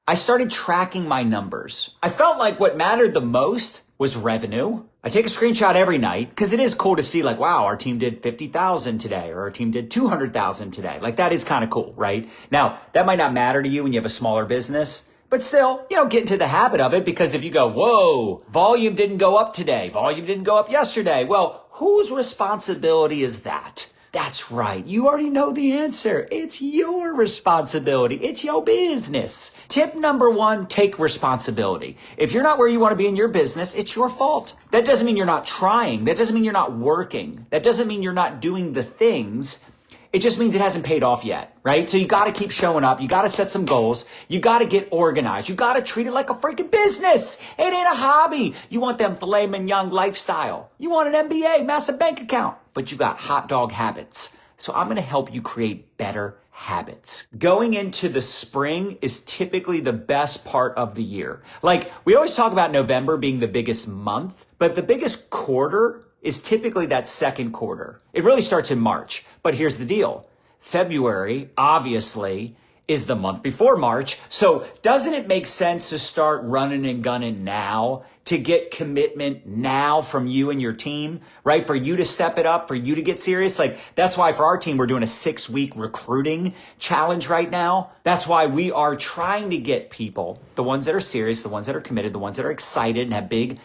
I started tracking my numbers. I felt like what mattered the most was revenue. I take a screenshot every night because it is cool to see like, wow, our team did 50,000 today or our team did 200,000 today. Like that is kind of cool, right? Now, that might not matter to you when you have a smaller business, but still, get into the habit of it because if you go, whoa, volume didn't go up today, volume didn't go up yesterday. Well, whose responsibility is that? That's right. You already know the answer. It's your responsibility. It's your business. Tip number 1, take responsibility. If you're not where you want to be in your business, it's your fault. That doesn't mean you're not trying. That doesn't mean you're not working. That doesn't mean you're not doing the things. It just means it hasn't paid off yet, right? So you got to keep showing up. You got to set some goals. You got to get organized. You got to treat it like a freaking business. It ain't a hobby. You want them filet mignon lifestyle. You want an MBA, massive bank account, but you got hot dog habits. So I'm going to help you create better habits. Going into the spring is typically the best part of the year. Like we always talk about November being the biggest month, but the biggest quarter is typically that second quarter. It really starts in March, but here's the deal. February, obviously, is the month before March. So doesn't it make sense to start running and gunning now to get commitment now from you and your team, right? For you to step it up, for you to get serious. Like that's why for our team, we're doing a 6-week recruiting challenge right now. That's why we are trying to get people, the ones that are serious, the ones that are committed, the ones that are excited and have big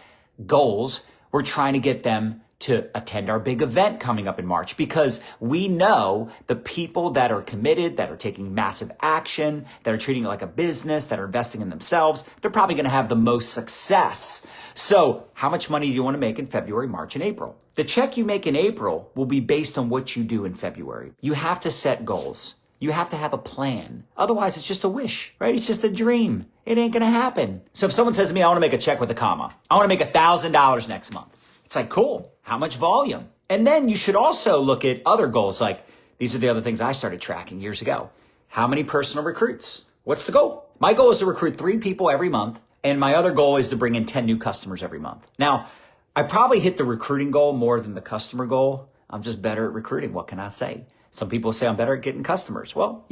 goals. We're trying to get them to attend our big event coming up in March because we know the people that are committed, that are taking massive action, that are treating it like a business, that are investing in themselves, they're probably going to have the most success. So how much money do you want to make in February, March, and April? The check you make in April will be based on what you do in February. You have to set goals. You have to have a plan. Otherwise, it's just a wish, right? It's just a dream. It ain't going to happen. So if someone says to me, I want to make a check with a comma. I want to make $1,000 next month. It's like, cool. How much volume? And then you should also look at other goals. Like these are the other things I started tracking years ago. How many personal recruits? What's the goal? My goal is to recruit 3 people every month. And my other goal is to bring in 10 new customers every month. Now, I probably hit the recruiting goal more than the customer goal. I'm just better at recruiting. What can I say? Some people say I'm better at getting customers. Well,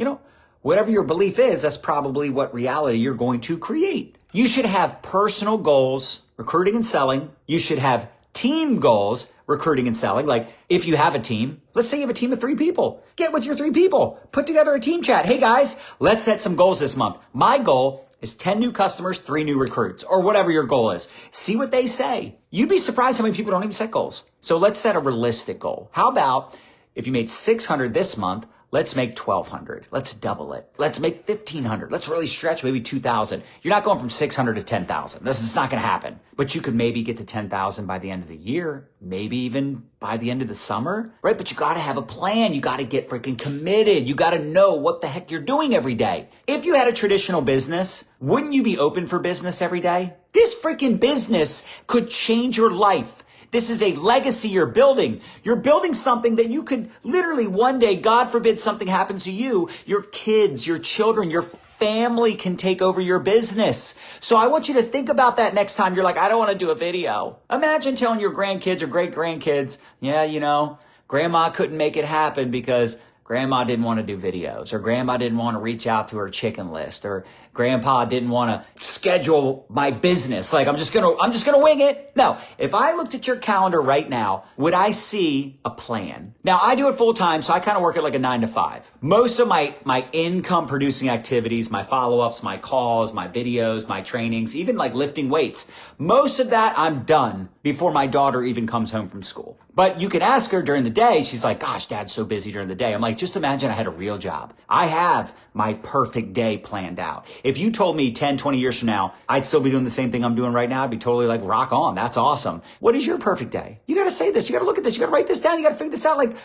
whatever your belief is, that's probably what reality you're going to create. You should have personal goals, recruiting and selling. You should have team goals, recruiting and selling. Like if you have a team, let's say you have a team of 3 people, get with your 3 people, put together a team chat. Hey guys, let's set some goals this month. My goal is 10 new customers, 3 new recruits, or whatever your goal is. See what they say. You'd be surprised how many people don't even set goals. So let's set a realistic goal. How about if you made 600 this month, let's make 1,200. Let's double it. Let's make 1,500. Let's really stretch maybe 2,000. You're not going from 600 to 10,000. This is not going to happen. But you could maybe get to 10,000 by the end of the year, maybe even by the end of the summer, right? But you got to have a plan. You got to get freaking committed. You got to know what the heck you're doing every day. If you had a traditional business, wouldn't you be open for business every day? This freaking business could change your life. This is a legacy you're building. You're building something that you could literally one day, God forbid something happens to you, your kids, your children, your family can take over your business. So I want you to think about that next time you're like, I don't want to do a video. Imagine telling your grandkids or great grandkids, yeah, grandma couldn't make it happen because grandma didn't want to do videos, or grandma didn't want to reach out to her chicken list, or grandpa didn't want to schedule my business. Like I'm just going to wing it. No, if I looked at your calendar right now, would I see a plan? Now I do it full time. So I kind of work at like a 9 to 5. Most of my income producing activities, my follow-ups, my calls, my videos, my trainings, even like lifting weights, most of that I'm done before my daughter even comes home from school. But you can ask her during the day. She's like, gosh, Dad's so busy during the day. I'm like, just imagine I had a real job. I have my perfect day planned out. If you told me 10, 20 years from now, I'd still be doing the same thing I'm doing right now, I'd be totally like, rock on. That's awesome. What is your perfect day? You got to say this. You got to look at this. You got to write this down. You got to figure this out. Like,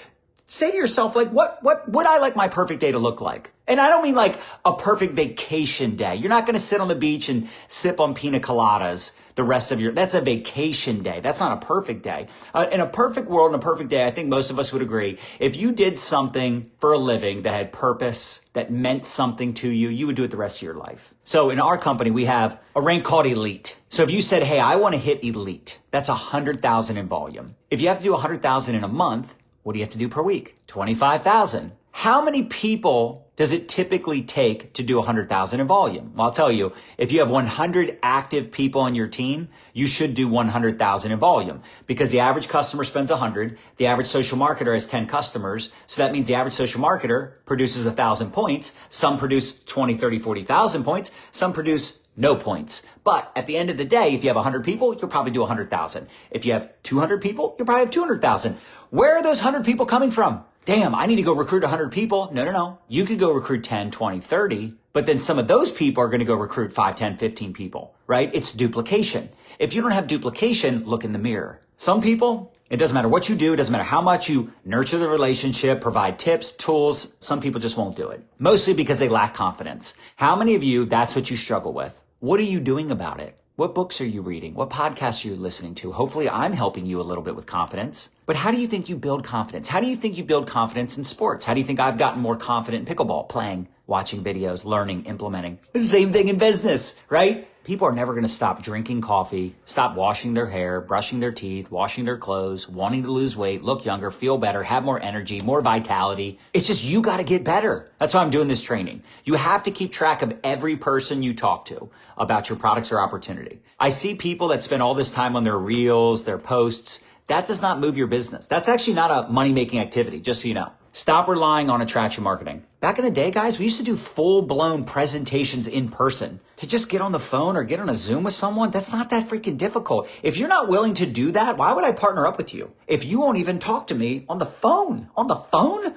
say to yourself, like, what would I like my perfect day to look like? And I don't mean like a perfect vacation day. You're not going to sit on the beach and sip on pina coladas the rest of that's a vacation day. That's not a perfect day. In a perfect world, in a perfect day, I think most of us would agree. If you did something for a living that had purpose, that meant something to you, you would do it the rest of your life. So in our company, we have a rank called Elite. So if you said, hey, I want to hit Elite, that's 100,000 in volume. If you have to do 100,000 in a month, what do you have to do per week? 25,000. How many people does it typically take to do 100,000 in volume? Well, I'll tell you, if you have 100 active people on your team, you should do 100,000 in volume because the average customer spends 100. The average social marketer has 10 customers. So that means the average social marketer produces 1,000 points. Some produce 20, 30, 40,000 points. Some produce no points. But at the end of the day, if you have 100 people, you'll probably do 100,000. If you have 200 people, you'll probably have 200,000. Where are those 100 people coming from? Damn, I need to go recruit 100 people. No. You could go recruit 10, 20, 30, but then some of those people are going to go recruit 5, 10, 15 people, right? It's duplication. If you don't have duplication, look in the mirror. Some people, it doesn't matter what you do. It doesn't matter how much you nurture the relationship, provide tips, tools. Some people just won't do it, mostly because they lack confidence. How many of you, that's what you struggle with? What are you doing about it? What books are you reading? What podcasts are you listening to? Hopefully I'm helping you a little bit with confidence. But how do you think you build confidence? How do you think you build confidence in sports? How do you think I've gotten more confident in pickleball? Playing, watching videos, learning, implementing. The same thing in business, right? People are never going to stop drinking coffee, stop washing their hair, brushing their teeth, washing their clothes, wanting to lose weight, look younger, feel better, have more energy, more vitality. It's just you got to get better. That's why I'm doing this training. You have to keep track of every person you talk to about your products or opportunity. I see people that spend all this time on their reels, their posts. That does not move your business. That's actually not a money-making activity, just so you know. Stop relying on attraction marketing. Back in the day, guys, we used to do full-blown presentations in person. To just get on the phone or get on a Zoom with someone, that's not that freaking difficult. If you're not willing to do that, why would I partner up with you? If you won't even talk to me on the phone. On the phone?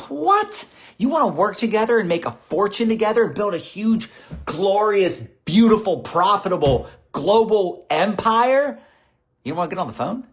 What? You want to work together and make a fortune together and build a huge, glorious, beautiful, profitable, global empire? You don't want to get on the phone?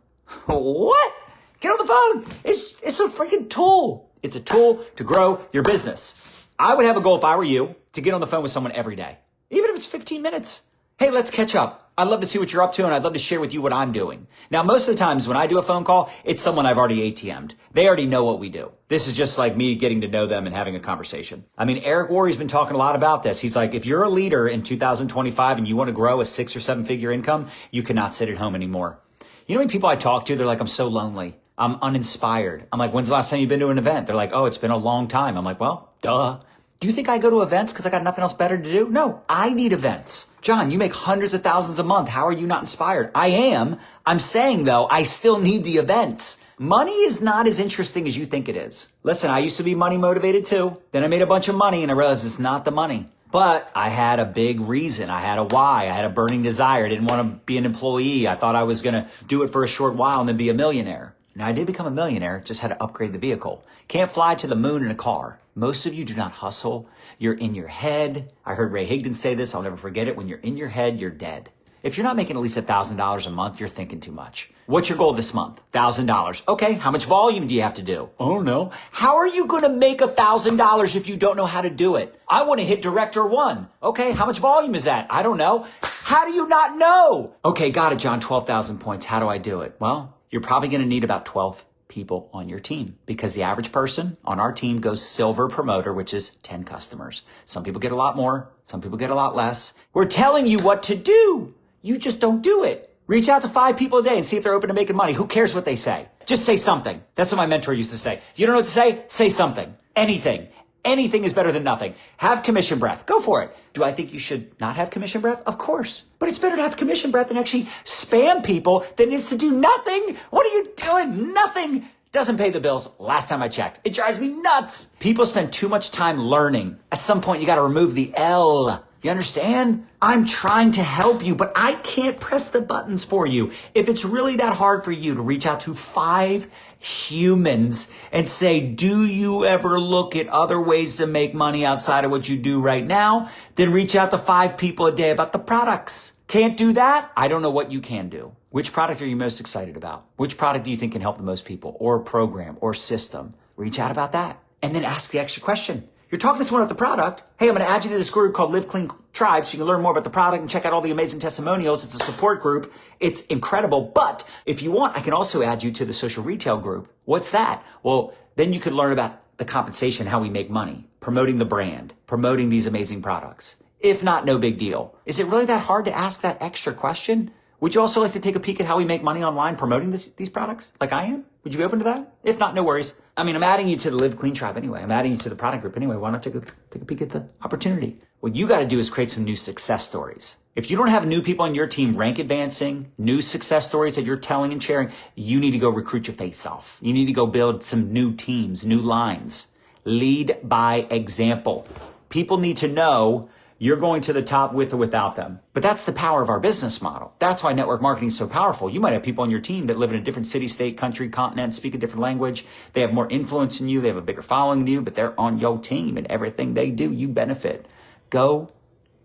What? Get on the phone. It's a freaking tool. It's a tool to grow your business. I would have a goal if I were you to get on the phone with someone every day, even if it's 15 minutes. Hey, let's catch up. I'd love to see what you're up to, and I'd love to share with you what I'm doing. Now, most of the times when I do a phone call, it's someone I've already ATM'd. They already know what we do. This is just like me getting to know them and having a conversation. I mean, Eric Worre's been talking a lot about this. He's like, if you're a leader in 2025 and you want to grow a 6 or 7 figure income, you cannot sit at home anymore. You know how many people I talk to, they're like, I'm so lonely. I'm uninspired. I'm like, when's the last time you've been to an event? They're like, oh, it's been a long time. I'm like, well, duh. Do you think I go to events because I got nothing else better to do? No, I need events. John, you make hundreds of thousands a month. How are you not inspired? I am. I'm saying, though, I still need the events. Money is not as interesting as you think it is. Listen, I used to be money motivated too. Then I made a bunch of money and I realized it's not the money. But I had a big reason. I had a why. I had a burning desire. I didn't want to be an employee. I thought I was going to do it for a short while and then be a millionaire. Now, I did become a millionaire, just had to upgrade the vehicle. Can't fly to the moon in a car. Most of you do not hustle. You're in your head. I heard Ray Higdon say this. I'll never forget it. When you're in your head, you're dead. If you're not making at least $1,000 a month, you're thinking too much. What's your goal this month? $1,000. Okay, how much volume do you have to do? Oh, no. How are you going to make $1,000 if you don't know how to do it? I want to hit director 1. Okay, how much volume is that? I don't know. How do you not know? Okay, got it, John, 12,000 points. How do I do it? Well, you're probably going to need about 12 people on your team because the average person on our team goes silver promoter, which is 10 customers. Some people get a lot more. Some people get a lot less. We're telling you what to do. You just don't do it. Reach out to 5 people a day and see if they're open to making money. Who cares what they say? Just say something. That's what my mentor used to say. You don't know what to say? Say something. Anything. Anything is better than nothing. Have commission breath. Go for it. Do I think you should not have commission breath? Of course. But it's better to have commission breath than actually spam people than it is to do nothing. What are you doing? Nothing. Doesn't pay the bills. Last time I checked. It drives me nuts. People spend too much time learning. At some point, you got to remove the L. You understand? I'm trying to help you, but I can't press the buttons for you. If it's really that hard for you to reach out to 5 humans and say, do you ever look at other ways to make money outside of what you do right now? Then reach out to 5 people a day about the products. Can't do that? I don't know what you can do. Which product are you most excited about? Which product do you think can help the most people, or program or system? Reach out about that and then ask the extra question. You're talking to someone about the product. Hey, I'm going to add you to this group called Live Clean Tribe so you can learn more about the product and check out all the amazing testimonials. It's a support group. It's incredible. But if you want, I can also add you to the social retail group. What's that? Well, then you can learn about the compensation, how we make money, promoting the brand, promoting these amazing products. If not, no big deal. Is it really that hard to ask that extra question? Would you also like to take a peek at how we make money online promoting these products like I am? Would you be open to that? If not, no worries. I mean, I'm adding you to the Live Clean tribe anyway. I'm adding you to the product group anyway. Why not take a peek at the opportunity? What you got to do is create some new success stories. If you don't have new people on your team rank advancing, new success stories that you're telling and sharing, you need to go recruit your face off. You need to go build some new teams, new lines. Lead by example. People need to know you're going to the top with or without them. But that's the power of our business model. That's why network marketing is so powerful. You might have people on your team that live in a different city, state, country, continent, speak a different language. They have more influence than you. They have a bigger following than you, but they're on your team and everything they do, you benefit. Go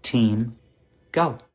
team, go.